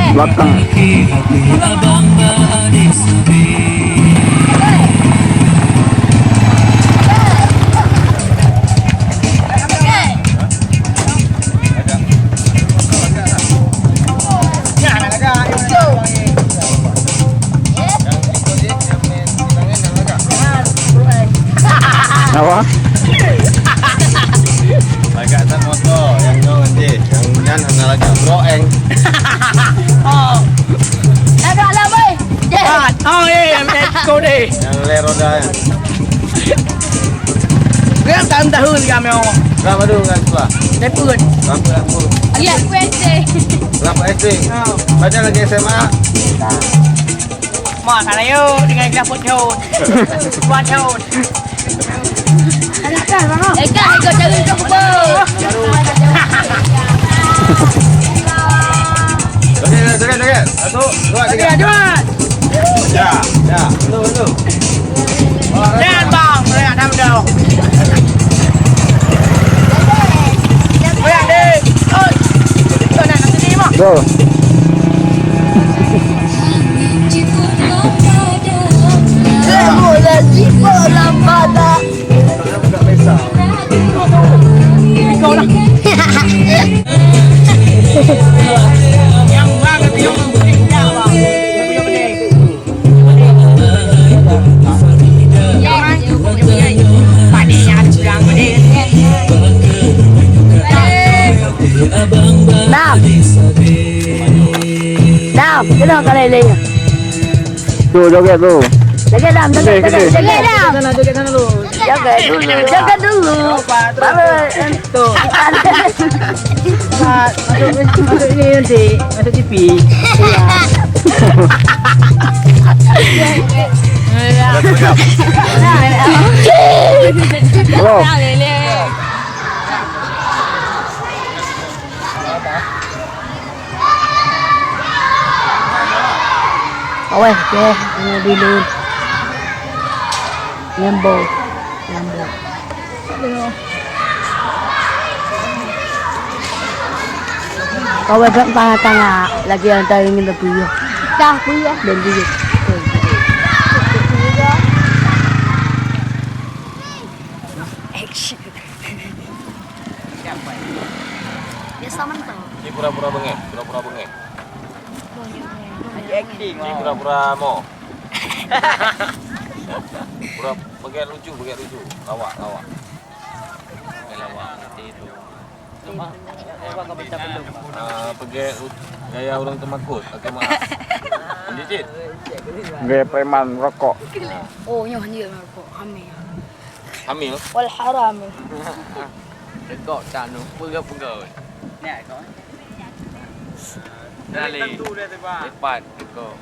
Belakang. Apa? Agak tak motor yang nong je, yang nyan hanya lagi broeng. Oh. Agak lah boy. Oh yang kau deh. Yang le roda. Yang tahun kami orang. Berapa dulu kan sekolah? Lepun. Berapa? Ya, SD. Berapa SD? Baca lagi SMA. Mak kana yo dengan kelas putun. Putun. Eka, ikut jalan ke kubur. Joget. Satu, dua, tiga. Ya. Betul. Jangan bang, mereka tak tahu. Mereka deh. Oh, kau nak nanti ni mak. Tuh. Kamu lagi bola mata. Kau lah. Yang banget yang punya bang. Nam, cái đó cái này đi. Tuh joget tuh. Joget Nam, joget Nam. Joget Joget dulu. Baru tuh. Masuk ini nanti, masuk TV. Halo. Awas, ini dulu. Lembo. Kau buat tengah-tengah lagi antara ini lebih ya. Dah, ya. Dan dia. Action. Dia sama tuh. Ini pura-pura bengek. Acting. Ini pura-pura mo. Pura bengek lucu. Lawak. Lawak nanti itu. Pergi gaya orang temakut. Oke maaf. Lanjut. Gaya preman rokok. Oh, nyoh dia kok hamil. Hamil. Wal haram. Dekok canu. Pegel. Nè có. Dali. Depan dekok.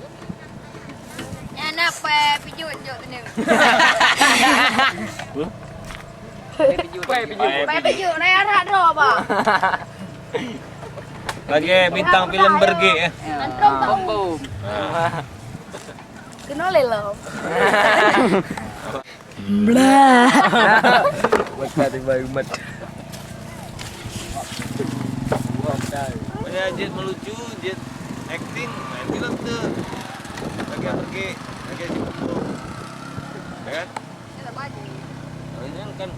Anak pijut tu ni. Pijut ni arah ro ba. Lagi bintang film berge. Antum tahu. Kenal lelo. Blah. Buat tadi bayu mat. Ya jet melucu, jet acting, main film tuh. Lagi pergi foto. Kan? Ini kan